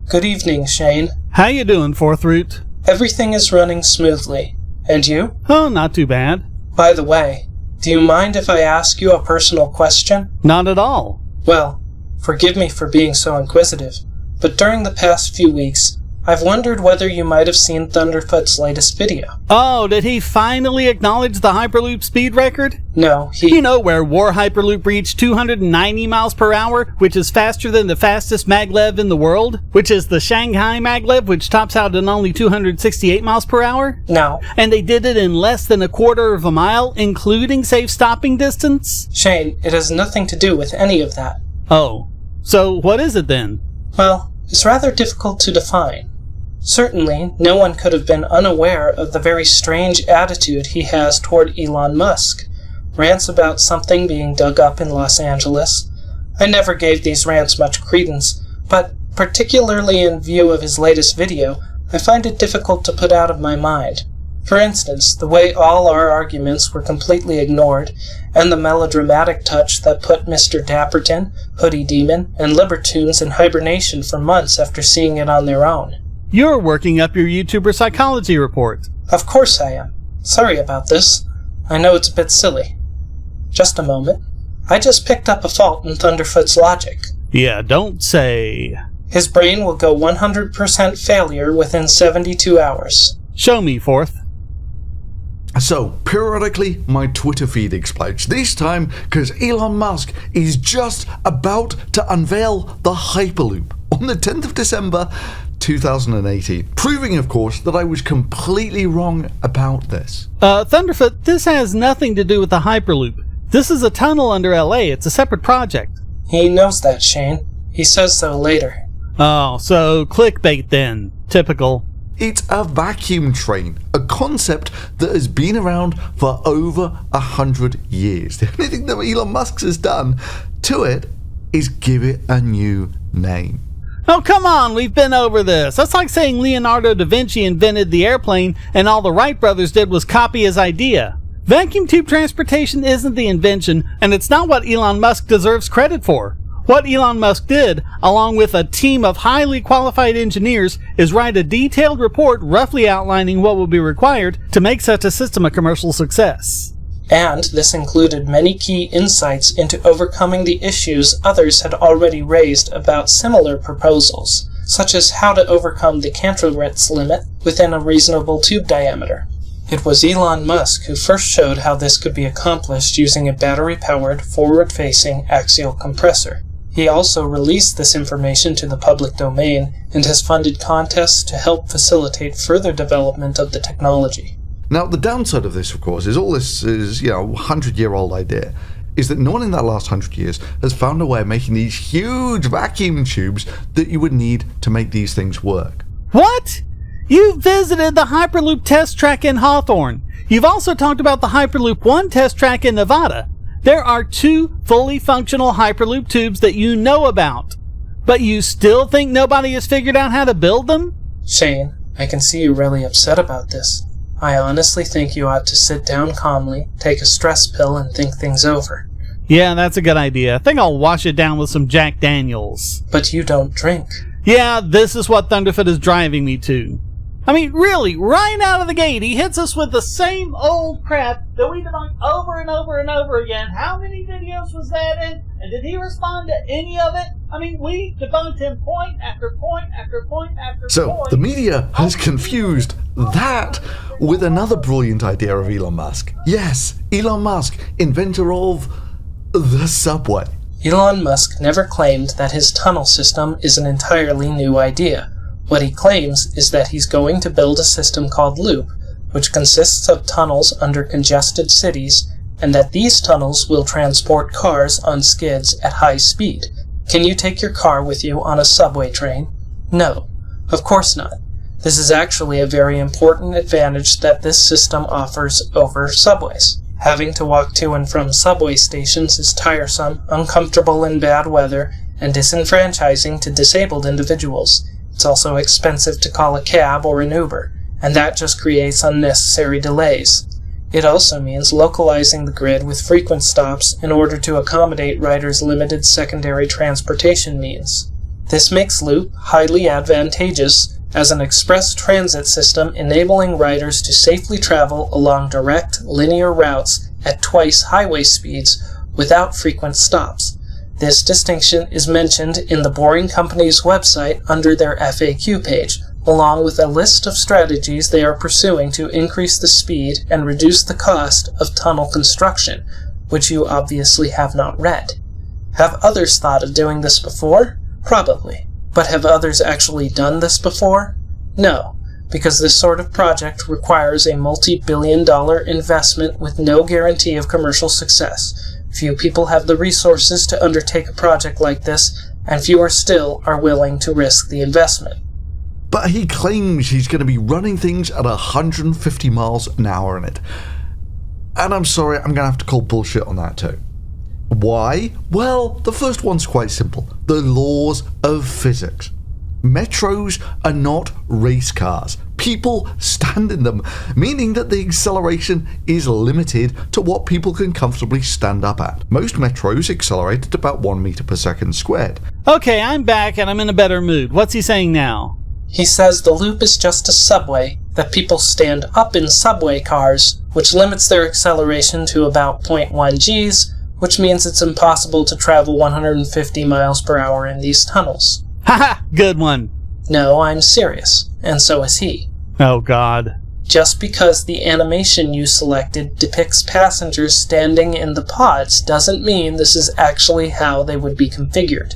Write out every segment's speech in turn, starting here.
Good evening, Shane. How you doing, 4th-Root? Everything is running smoothly. And you? Oh, not too bad. By the way, do you mind if I ask you a personal question? Not at all. Well, forgive me for being so inquisitive, but during the past few weeks, I've wondered whether you might have seen Thunderf00t's latest video. Oh, did he finally acknowledge the Hyperloop speed record? No, You know, where War Hyperloop reached 290 miles per hour, which is faster than the fastest maglev in the world, which is the Shanghai maglev, which tops out at only 268 miles per hour? No. And they did it in less than a quarter of a mile, including safe stopping distance? Shane, it has nothing to do with any of that. Oh, so what is it then? Well, it's rather difficult to define. Certainly, no one could have been unaware of the very strange attitude he has toward Elon Musk. Rants about something being dug up in Los Angeles. I never gave these rants much credence, but particularly in view of his latest video, I find it difficult to put out of my mind. For instance, the way all our arguments were completely ignored, and the melodramatic touch that put Mr. Dapperton, Hoodie Demon, and Libertoons in hibernation for months after seeing it on their own. You're working up your YouTuber psychology report. Of course I am. Sorry about this. I know it's a bit silly. Just a moment. I just picked up a fault in Thunderf00t's logic. Yeah, don't say. His brain will go 100% failure within 72 hours. Show me, 4th. So, periodically, my Twitter feed explodes. This time, because Elon Musk is just about to unveil the Hyperloop on the 10th of December, 2018. Proving, of course, that I was completely wrong about this. Thunderf00t, this has nothing to do with the Hyperloop. This is a tunnel under LA. It's a separate project. He knows that, Shane. He says so later. Oh, so clickbait then. Typical. It's a vacuum train, a concept that has been around for over 100 years. The only thing that Elon Musk has done to it is give it a new name. Oh, come on, we've been over this. That's like saying Leonardo da Vinci invented the airplane and all the Wright brothers did was copy his idea. Vacuum tube transportation isn't the invention, and it's not what Elon Musk deserves credit for. What Elon Musk did, along with a team of highly qualified engineers, is write a detailed report roughly outlining what will be required to make such a system a commercial success. And this included many key insights into overcoming the issues others had already raised about similar proposals, such as how to overcome the Cantorowitz limit within a reasonable tube diameter. It was Elon Musk who first showed how this could be accomplished using a battery-powered, forward-facing axial compressor. He also released this information to the public domain and has funded contests to help facilitate further development of the technology. Now, the downside of this, of course, is all this is, 100-year-old idea, is that no one in that last 100 years has found a way of making these huge vacuum tubes that you would need to make these things work. What? You visited the Hyperloop test track in Hawthorne. You've also talked about the Hyperloop 1 test track in Nevada. There are 2 fully functional Hyperloop tubes that you know about. But you still think nobody has figured out how to build them? Shane, I can see you're really upset about this. I honestly think you ought to sit down calmly, take a stress pill, and think things over. Yeah, that's a good idea. I think I'll wash it down with some Jack Daniels. But you don't drink. Yeah, this is what Thunderf00t is driving me to. I mean, really, right out of the gate, he hits us with the same old crap that we've done over and over and over again. How many videos was that in? And did he respond to any of it? I mean, we debunked him point after point after point after point. So, the media has confused that with another brilliant idea of Elon Musk. Yes, Elon Musk, inventor of the subway. Elon Musk never claimed that his tunnel system is an entirely new idea. What he claims is that he's going to build a system called Loop, which consists of tunnels under congested cities, and that these tunnels will transport cars on skids at high speed. Can you take your car with you on a subway train? No, of course not. This is actually a very important advantage that this system offers over subways. Having to walk to and from subway stations is tiresome, uncomfortable in bad weather, and disenfranchising to disabled individuals. It's also expensive to call a cab or an Uber, and that just creates unnecessary delays. It also means localizing the grid with frequent stops in order to accommodate riders' limited secondary transportation means. This makes Loop highly advantageous as an express transit system enabling riders to safely travel along direct, linear routes at twice highway speeds without frequent stops. This distinction is mentioned in the Boring Company's website under their FAQ page, along with a list of strategies they are pursuing to increase the speed and reduce the cost of tunnel construction, which you obviously have not read. Have others thought of doing this before? Probably. But have others actually done this before? No, because this sort of project requires a multi-billion-dollar investment with no guarantee of commercial success. Few people have the resources to undertake a project like this, and fewer still are willing to risk the investment. But he claims he's going to be running things at 150 miles an hour in it. And I'm sorry, I'm going to have to call bullshit on that too. Why? Well, the first one's quite simple. The laws of physics. Metros are not race cars. People stand in them, meaning that the acceleration is limited to what people can comfortably stand up at. Most metros accelerate at about 1 meter per second squared. Okay, I'm back and I'm in a better mood. What's he saying now? He says the Loop is just a subway, that people stand up in subway cars, which limits their acceleration to about 0.1 Gs, which means it's impossible to travel 150 miles per hour in these tunnels. Haha, good one. No, I'm serious, and so is he. Oh god. Just because the animation you selected depicts passengers standing in the pods doesn't mean this is actually how they would be configured.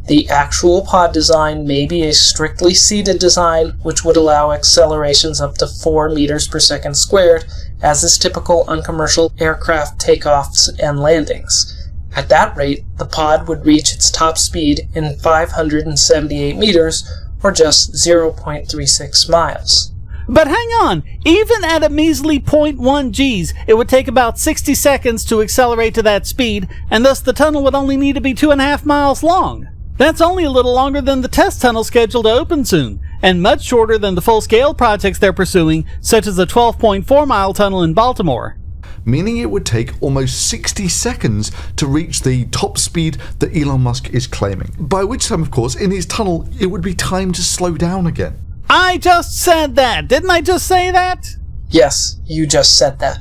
The actual pod design may be a strictly seated design, which would allow accelerations up to 4 meters per second squared, as is typical on commercial aircraft takeoffs and landings. At that rate, the pod would reach its top speed in 578 meters, or just 0.36 miles. But hang on, even at a measly 0.1 Gs, it would take about 60 seconds to accelerate to that speed, and thus the tunnel would only need to be 2.5 miles long. That's only a little longer than the test tunnel scheduled to open soon, and much shorter than the full-scale projects they're pursuing, such as the 12.4-mile tunnel in Baltimore. Meaning it would take almost 60 seconds to reach the top speed that Elon Musk is claiming. By which time, of course, in his tunnel, it would be time to slow down again. I just said that! Didn't I just say that? Yes, you just said that.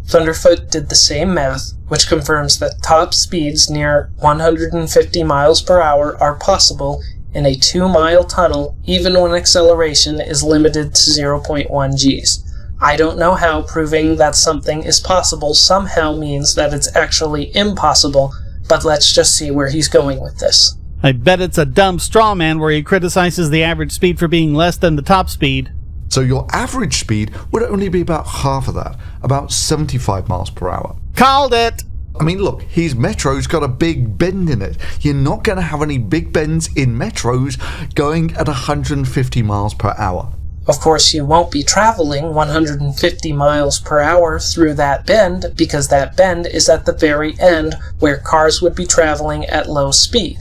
Thunderf00t did the same math, which confirms that top speeds near 150 miles per hour are possible in a 2-mile tunnel even when acceleration is limited to 0.1 Gs. I don't know how proving that something is possible somehow means that it's actually impossible, but let's just see where he's going with this. I bet it's a dumb straw man where he criticizes the average speed for being less than the top speed. So your average speed would only be about half of that, about 75 miles per hour. Called it! I mean, look, his metro's got a big bend in it. You're not going to have any big bends in metros going at 150 miles per hour. Of course, you won't be traveling 150 miles per hour through that bend, because that bend is at the very end where cars would be traveling at low speed.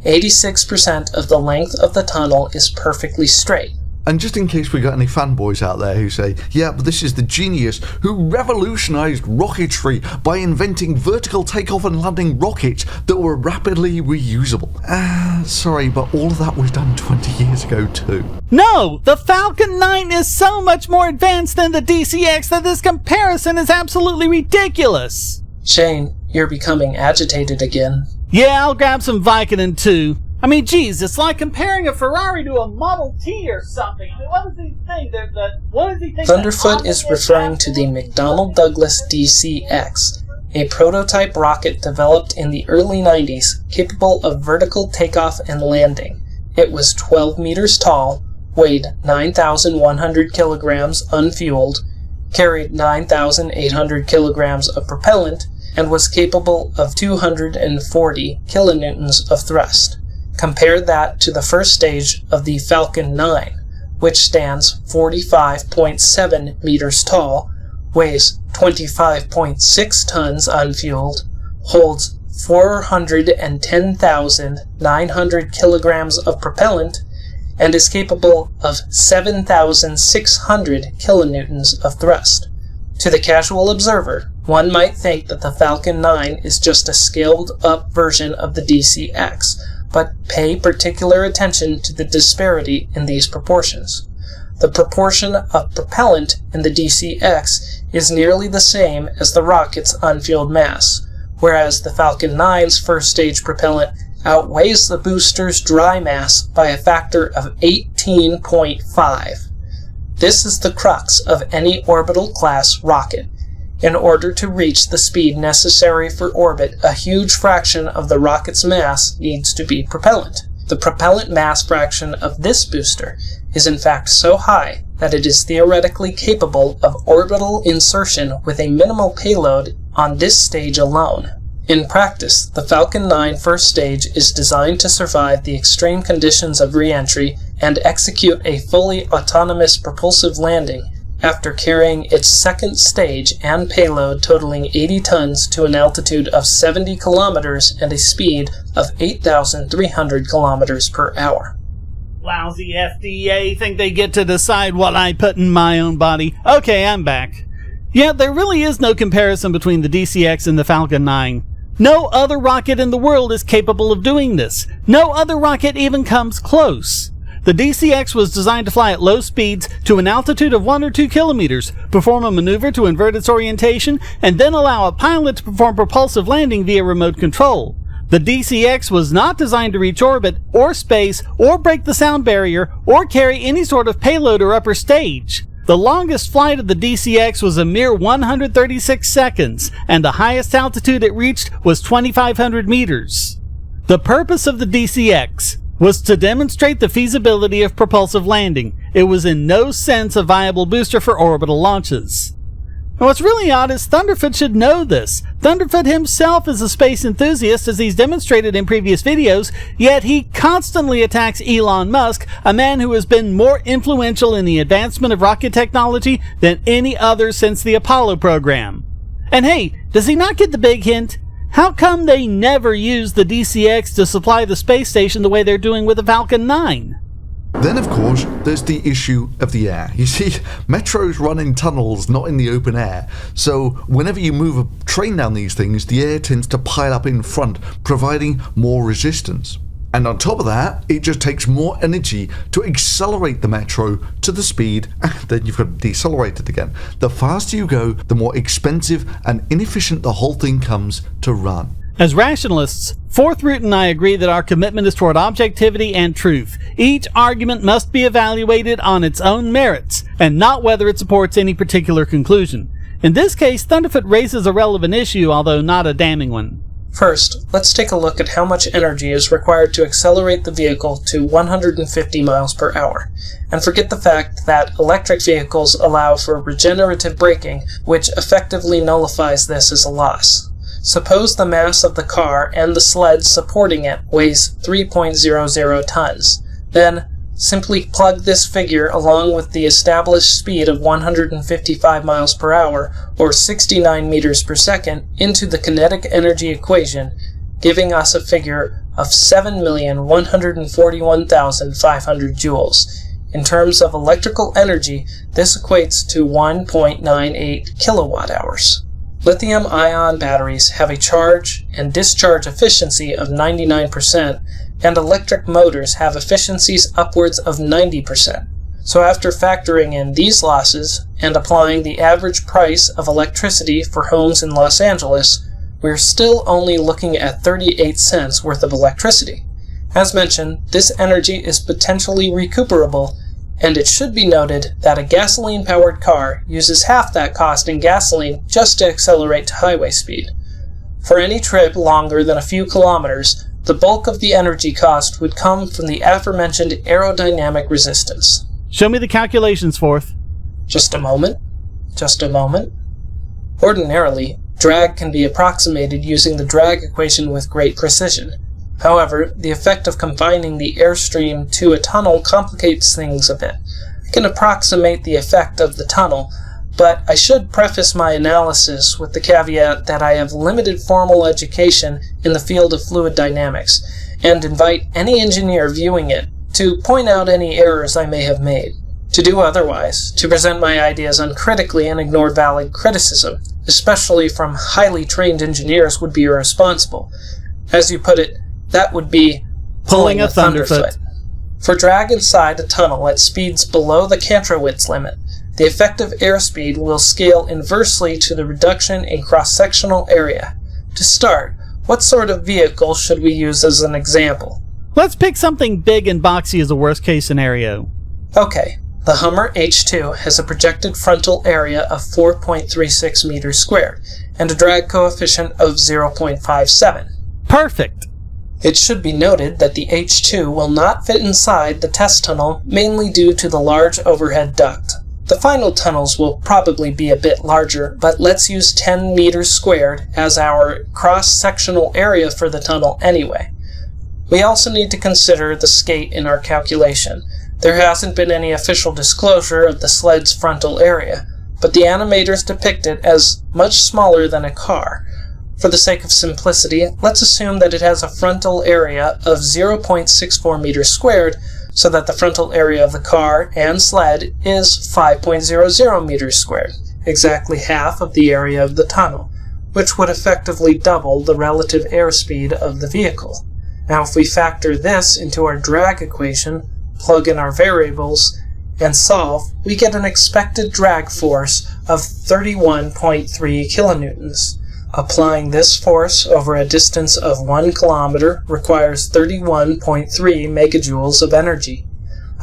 86% of the length of the tunnel is perfectly straight. And just in case we got any fanboys out there who say, yeah, but this is the genius who revolutionized rocketry by inventing vertical takeoff and landing rockets that were rapidly reusable. Sorry, but all of that was done 20 years ago too. No! The Falcon 9 is so much more advanced than the DCX that this comparison is absolutely ridiculous! Shane, you're becoming agitated again. Yeah, I'll grab some Vicodin too. I mean, geez, it's like comparing a Ferrari to a Model T or something. I mean, what does he think? What does he think? Thunderf00t is referring to the McDonnell Douglas DCX, a prototype rocket developed in the early 90s capable of vertical takeoff and landing. It was 12 meters tall, weighed 9,100 kilograms unfueled, carried 9,800 kilograms of propellant, and was capable of 240 kilonewtons of thrust. Compare that to the first stage of the Falcon 9, which stands 45.7 meters tall, weighs 25.6 tons unfueled, holds 410,900 kilograms of propellant, and is capable of 7,600 kilonewtons of thrust. To the casual observer, one might think that the Falcon 9 is just a scaled-up version of the DCX, but pay particular attention to the disparity in these proportions. The proportion of propellant in the DCX is nearly the same as the rocket's unfueled mass, whereas the Falcon 9's first stage propellant outweighs the booster's dry mass by a factor of 18.5. This is the crux of any orbital class rocket. In order to reach the speed necessary for orbit, a huge fraction of the rocket's mass needs to be propellant. The propellant mass fraction of this booster is in fact so high that it is theoretically capable of orbital insertion with a minimal payload on this stage alone. In practice, the Falcon 9 first stage is designed to survive the extreme conditions of re-entry and execute a fully autonomous propulsive landing after carrying its second stage and payload totaling 80 tons to an altitude of 70 kilometers and a speed of 8,300 kilometers per hour. Lousy FDA think they get to decide what I put in my own body. Okay, I'm back. Yeah, there really is no comparison between the DCX and the Falcon 9. No other rocket in the world is capable of doing this. No other rocket even comes close. The DCX was designed to fly at low speeds to an altitude of 1 or 2 kilometers, perform a maneuver to invert its orientation, and then allow a pilot to perform propulsive landing via remote control. The DCX was not designed to reach orbit, or space, or break the sound barrier, or carry any sort of payload or upper stage. The longest flight of the DCX was a mere 136 seconds, and the highest altitude it reached was 2,500 meters. The purpose of the DCX was to demonstrate the feasibility of propulsive landing. It was in no sense a viable booster for orbital launches. And what's really odd is Thunderf00t should know this. Thunderf00t himself is a space enthusiast, as he's demonstrated in previous videos, yet he constantly attacks Elon Musk, a man who has been more influential in the advancement of rocket technology than any other since the Apollo program. And hey, does he not get the big hint? How come they never use the DCX to supply the space station the way they're doing with the Falcon 9? Then, of course, there's the issue of the air. You see, metros run in tunnels, not in the open air. So whenever you move a train down these things, the air tends to pile up in front, providing more resistance. And on top of that, it just takes more energy to accelerate the metro to the speed, and then you've got to decelerate it again. The faster you go, the more expensive and inefficient the whole thing comes to run. As rationalists, 4th Root and I agree that our commitment is toward objectivity and truth. Each argument must be evaluated on its own merits, and not whether it supports any particular conclusion. In this case, Thunderf00t raises a relevant issue, although not a damning one. First, let's take a look at how much energy is required to accelerate the vehicle to 150 miles per hour, and forget the fact that electric vehicles allow for regenerative braking, which effectively nullifies this as a loss. Suppose the mass of the car and the sled supporting it weighs 3.00 tons. Then, simply plug this figure along with the established speed of 155 miles per hour, or 69 meters per second, into the kinetic energy equation, giving us a figure of 7,141,500 joules. In terms of electrical energy, this equates to 1.98 kilowatt hours. Lithium-ion batteries have a charge and discharge efficiency of 99%, and electric motors have efficiencies upwards of 90%. So after factoring in these losses and applying the average price of electricity for homes in Los Angeles, we're still only looking at 38 cents worth of electricity. As mentioned, this energy is potentially recuperable, and it should be noted that a gasoline-powered car uses half that cost in gasoline just to accelerate to highway speed. For any trip longer than a few kilometers, the bulk of the energy cost would come from the aforementioned aerodynamic resistance. Show me the calculations, 4th. Just a moment. Ordinarily, drag can be approximated using the drag equation with great precision. However, the effect of confining the airstream to a tunnel complicates things a bit. I can approximate the effect of the tunnel, but I should preface my analysis with the caveat that I have limited formal education in the field of fluid dynamics, and invite any engineer viewing it to point out any errors I may have made. To do otherwise, to present my ideas uncritically and ignore valid criticism, especially from highly trained engineers, would be irresponsible. As you put it, that would be Pulling a Thunderfoot. For drag inside a tunnel at speeds below the Kantrowitz limit, the effective airspeed will scale inversely to the reduction in cross-sectional area. To start, what sort of vehicle should we use as an example? Let's pick something big and boxy as a worst-case scenario. Okay, the Hummer H2 has a projected frontal area of 4.36 meters squared and a drag coefficient of 0.57. Perfect! It should be noted that the H2 will not fit inside the test tunnel, mainly due to the large overhead duct. The final tunnels will probably be a bit larger, but let's use 10 meters squared as our cross-sectional area for the tunnel anyway. We also need to consider the skate in our calculation. There hasn't been any official disclosure of the sled's frontal area, but the animators depict it as much smaller than a car. For the sake of simplicity, let's assume that it has a frontal area of 0.64 meters squared, so that the frontal area of the car and sled is 5.00 meters squared, exactly half of the area of the tunnel, which would effectively double the relative airspeed of the vehicle. Now if we factor this into our drag equation, plug in our variables, and solve, we get an expected drag force of 31.3 kilonewtons. Applying this force over a distance of 1 kilometer requires 31.3 megajoules of energy.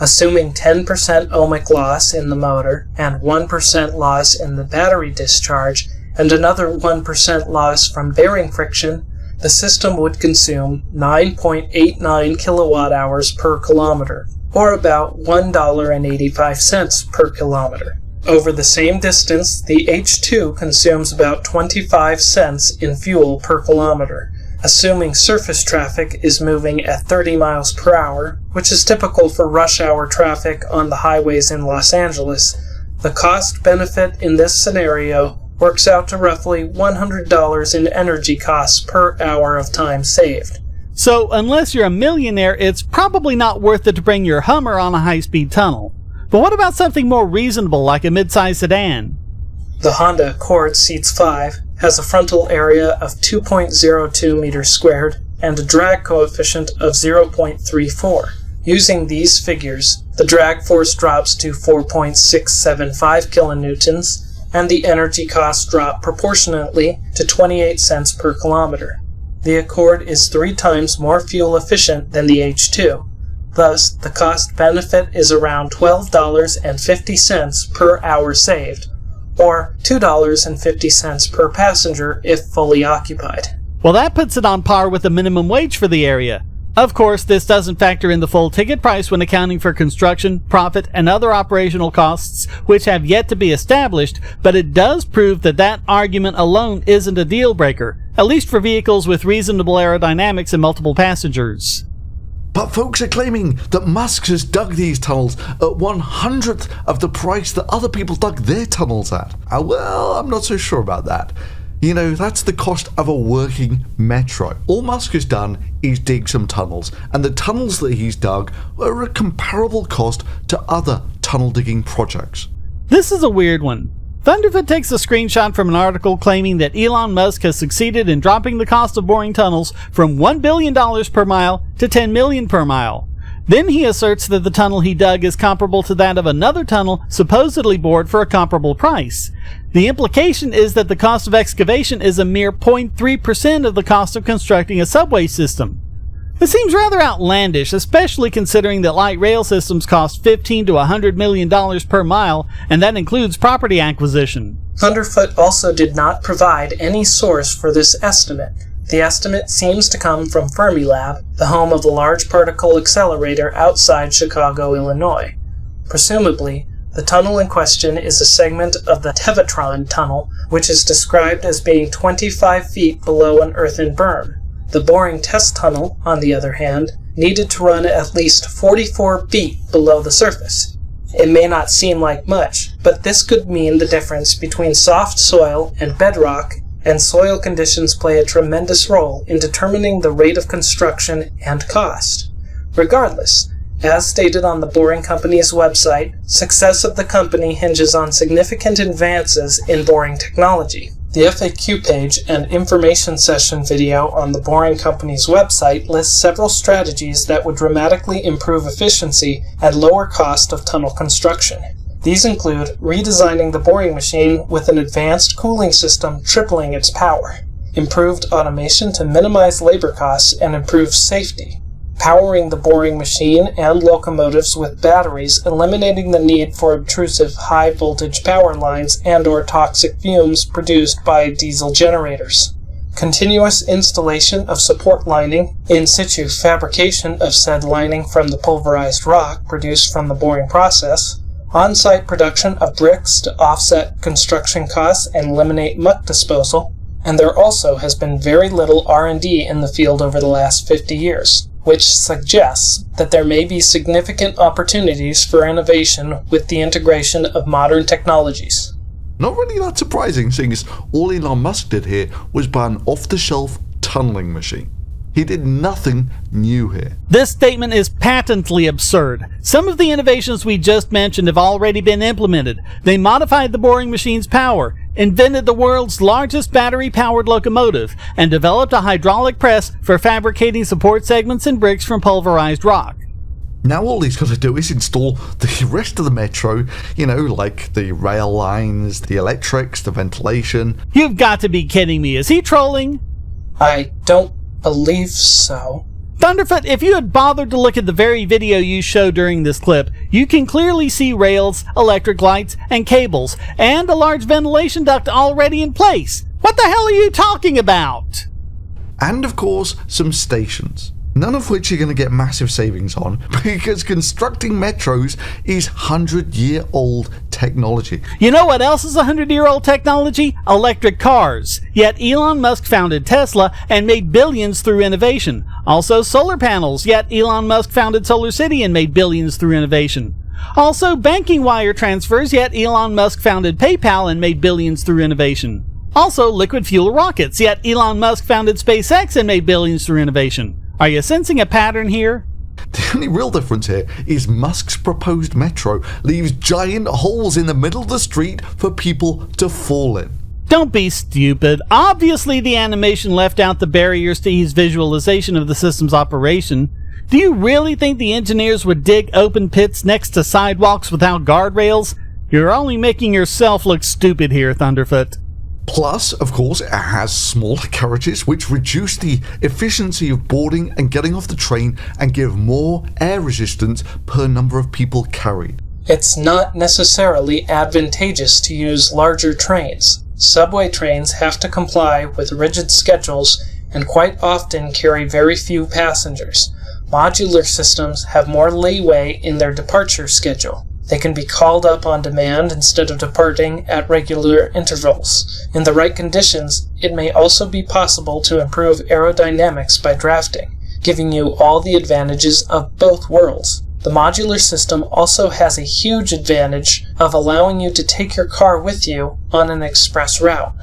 Assuming 10% ohmic loss in the motor and 1% loss in the battery discharge and another 1% loss from bearing friction, the system would consume 9.89 kilowatt hours per kilometer, or about $1.85 per kilometer. Over the same distance, the H2 consumes about 25 cents in fuel per kilometer. Assuming surface traffic is moving at 30 miles per hour, which is typical for rush hour traffic on the highways in Los Angeles, the cost-benefit in this scenario works out to roughly $100 in energy costs per hour of time saved. So, unless you're a millionaire, it's probably not worth it to bring your Hummer on a high-speed tunnel. But what about something more reasonable like a mid-size sedan? The Honda Accord seats 5, has a frontal area of 2.02 meters squared and a drag coefficient of 0.34. Using these figures, the drag force drops to 4.675 kilonewtons, and the energy costs drop proportionately to 28 cents per kilometer. The Accord is 3 times more fuel efficient than the H2. Thus, the cost-benefit is around $12.50 per hour saved, or $2.50 per passenger if fully occupied. Well, that puts it on par with the minimum wage for the area. Of course, this doesn't factor in the full ticket price when accounting for construction, profit, and other operational costs, which have yet to be established, but it does prove that that argument alone isn't a deal-breaker, at least for vehicles with reasonable aerodynamics and multiple passengers. But folks are claiming that Musk has dug these tunnels at 1/100th of the price that other people dug their tunnels at. Well, I'm not so sure about that. You know, that's the cost of a working metro. All Musk has done is dig some tunnels, and the tunnels that he's dug are a comparable cost to other tunnel digging projects. This is a weird one. Thunderf00t takes a screenshot from an article claiming that Elon Musk has succeeded in dropping the cost of boring tunnels from $1 billion per mile to $10 million per mile. Then he asserts that the tunnel he dug is comparable to that of another tunnel supposedly bored for a comparable price. The implication is that the cost of excavation is a mere 0.3% of the cost of constructing a subway system. This seems rather outlandish, especially considering that light rail systems cost $15 to $100 million per mile, and that includes property acquisition. Thunderf00t also did not provide any source for this estimate. The estimate seems to come from Fermilab, the home of the Large Particle Accelerator outside Chicago, Illinois. Presumably, the tunnel in question is a segment of the Tevatron tunnel, which is described as being 25 feet below an earthen berm. The boring test tunnel, on the other hand, needed to run at least 44 feet below the surface. It may not seem like much, but this could mean the difference between soft soil and bedrock, and soil conditions play a tremendous role in determining the rate of construction and cost. Regardless, as stated on the Boring Company's website, success of the company hinges on significant advances in boring technology. The FAQ page and information session video on the Boring Company's website lists several strategies that would dramatically improve efficiency and lower cost of tunnel construction. These include redesigning the boring machine with an advanced cooling system tripling its power, improved automation to minimize labor costs and improve safety, powering the boring machine and locomotives with batteries, eliminating the need for obtrusive high-voltage power lines and/or toxic fumes produced by diesel generators, continuous installation of support lining, in situ fabrication of said lining from the pulverized rock produced from the boring process, on-site production of bricks to offset construction costs and eliminate muck disposal, and there also has been very little R&D in the field over the last 50 years. Which suggests that there may be significant opportunities for innovation with the integration of modern technologies. Not really that surprising, seeing as all Elon Musk did here was buy an off-the-shelf tunneling machine. He did nothing new here. This statement is patently absurd. Some of the innovations we just mentioned have already been implemented. They modified the boring machine's power, invented the world's largest battery-powered locomotive, and developed a hydraulic press for fabricating support segments and bricks from pulverized rock. Now all he's got to do is install the rest of the metro, like the rail lines, the electrics, the ventilation. You've got to be kidding me. Is he trolling? I don't believe so. Thunderf00t, if you had bothered to look at the very video you showed during this clip, you can clearly see rails, electric lights, and cables, and a large ventilation duct already in place. What the hell are you talking about? And of course, some stations. None of which you're going to get massive savings on, because constructing metros is 100-year-old technology. You know what else is 100-year-old technology? Electric cars. Yet Elon Musk founded Tesla and made billions through innovation. Also solar panels, yet Elon Musk founded Solar City and made billions through innovation. Also banking wire transfers, yet Elon Musk founded PayPal and made billions through innovation. Also liquid fuel rockets, yet Elon Musk founded SpaceX and made billions through innovation. Are you sensing a pattern here? The only real difference here is Musk's proposed metro leaves giant holes in the middle of the street for people to fall in. Don't be stupid. Obviously the animation left out the barriers to ease visualization of the system's operation. Do you really think the engineers would dig open pits next to sidewalks without guardrails? You're only making yourself look stupid here, Thunderf00t. Plus, of course, it has smaller carriages which reduce the efficiency of boarding and getting off the train and give more air resistance per number of people carried. It's not necessarily advantageous to use larger trains. Subway trains have to comply with rigid schedules and quite often carry very few passengers. Modular systems have more leeway in their departure schedule. They can be called up on demand instead of departing at regular intervals. In the right conditions, it may also be possible to improve aerodynamics by drafting, giving you all the advantages of both worlds. The modular system also has a huge advantage of allowing you to take your car with you on an express route.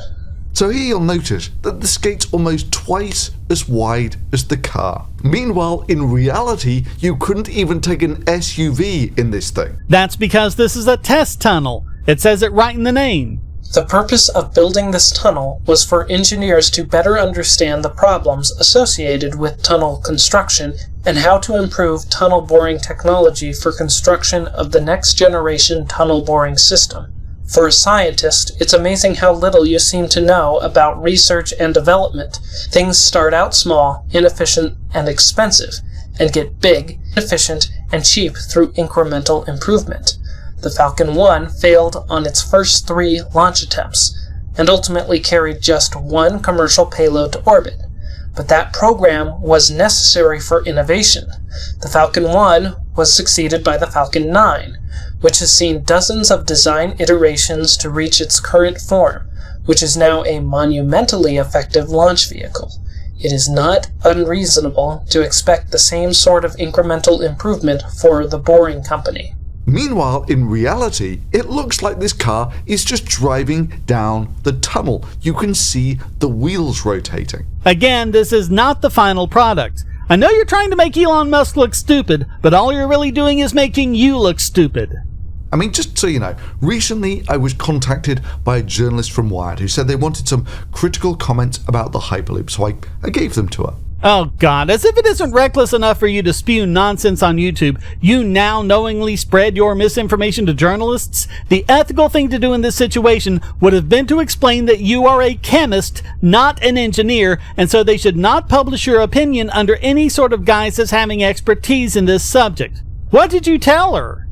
So here you'll notice that the skate's almost twice as wide as the car. Meanwhile, in reality, you couldn't even take an SUV in this thing. That's because this is a test tunnel. It says it right in the name. The purpose of building this tunnel was for engineers to better understand the problems associated with tunnel construction and how to improve tunnel boring technology for construction of the next generation tunnel boring system. For a scientist, it's amazing how little you seem to know about research and development. Things start out small, inefficient, and expensive, and get big, efficient, and cheap through incremental improvement. The Falcon 1 failed on its first 3 launch attempts, and ultimately carried just 1 commercial payload to orbit. But that program was necessary for innovation. The Falcon 1 was succeeded by the Falcon 9, which has seen dozens of design iterations to reach its current form, which is now a monumentally effective launch vehicle. It is not unreasonable to expect the same sort of incremental improvement for the Boring Company. Meanwhile, in reality, it looks like this car is just driving down the tunnel. You can see the wheels rotating. Again, this is not the final product. I know you're trying to make Elon Musk look stupid, but all you're really doing is making you look stupid. I mean, just so you know, recently I was contacted by a journalist from Wired who said they wanted some critical comments about the Hyperloop, so I gave them to her. Oh God, as if it isn't reckless enough for you to spew nonsense on YouTube, you now knowingly spread your misinformation to journalists? The ethical thing to do in this situation would have been to explain that you are a chemist, not an engineer, and so they should not publish your opinion under any sort of guise as having expertise in this subject. What did you tell her?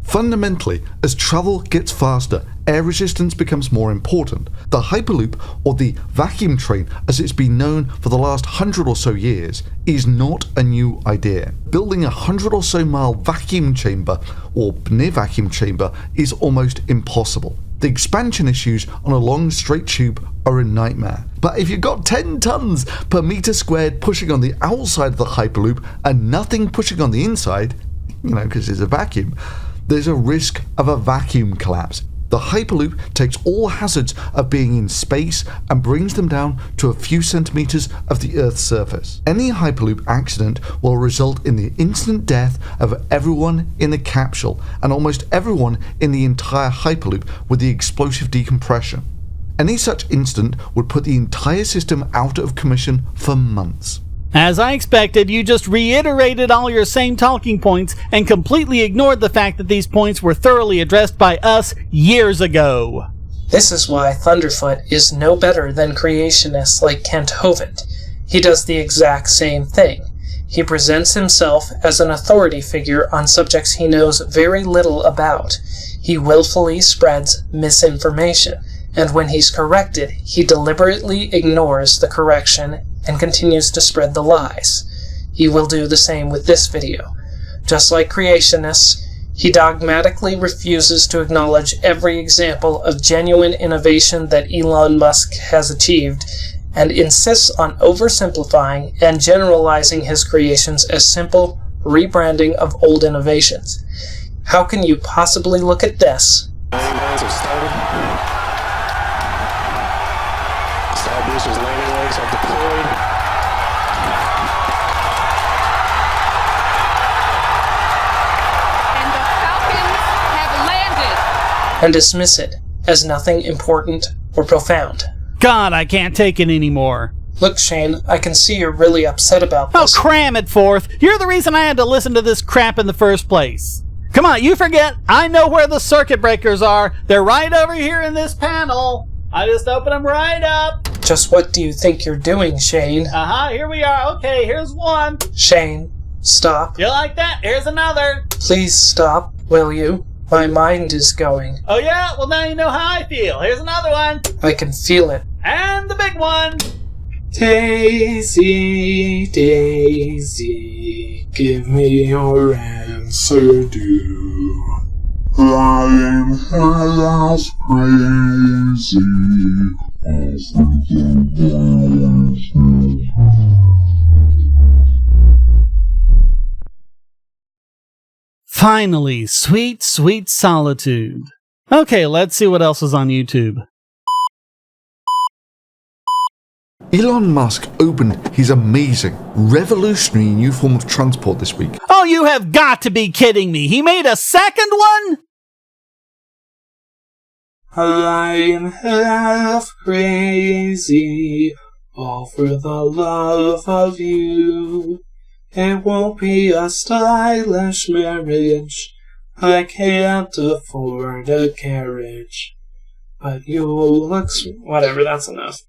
Fundamentally, as travel gets faster, air resistance becomes more important. The Hyperloop, or the vacuum train as it's been known for the last 100 or so years, is not a new idea. Building a 100 or so mile vacuum chamber, or near vacuum chamber, is almost impossible. The expansion issues on a long straight tube are a nightmare. But if you've got 10 tons per meter squared pushing on the outside of the Hyperloop and nothing pushing on the inside, because it's a vacuum, there's a risk of a vacuum collapse. The Hyperloop takes all hazards of being in space and brings them down to a few centimeters of the Earth's surface. Any Hyperloop accident will result in the instant death of everyone in the capsule and almost everyone in the entire Hyperloop with the explosive decompression. Any such incident would put the entire system out of commission for months. As I expected, you just reiterated all your same talking points and completely ignored the fact that these points were thoroughly addressed by us years ago. This is why Thunderfoot is no better than creationists like Kent Hovind. He does the exact same thing. He presents himself as an authority figure on subjects he knows very little about. He willfully spreads misinformation, and when he's corrected, he deliberately ignores the correction and continues to spread the lies. He will do the same with this video. Just like creationists, he dogmatically refuses to acknowledge every example of genuine innovation that Elon Musk has achieved, and insists on oversimplifying and generalizing his creations as simple rebranding of old innovations. How can you possibly look at this boosters, landing legs are deployed. And the Falcons have landed. and dismiss it as nothing important or profound? God, I can't take it anymore. Look, Shane, I can see you're really upset about Oh, this. cram it forth. You're the reason I had to listen to this crap in the first place. Come on, you forget. I know where the circuit breakers are. They're right over here in this panel. I just open them right up. Just what do you think you're doing, Shane? Here we are. Okay, here's one. Shane, stop. You like that? Here's another. Please stop, will you? My mind is going. Oh yeah? Well, now you know how I feel. Here's another one. I can feel it. And the big one. Daisy, Daisy, give me your answer due. Flying high as crazy. Finally, sweet, sweet solitude. Okay, let's see what else is on YouTube. Elon Musk opened his amazing, revolutionary new form of transport this week. Oh, you have got to be kidding me. He made a second one? I'm half crazy, all for the love of you. It won't be a stylish marriage, I can't afford a carriage. But you'll look... Whatever, that's enough.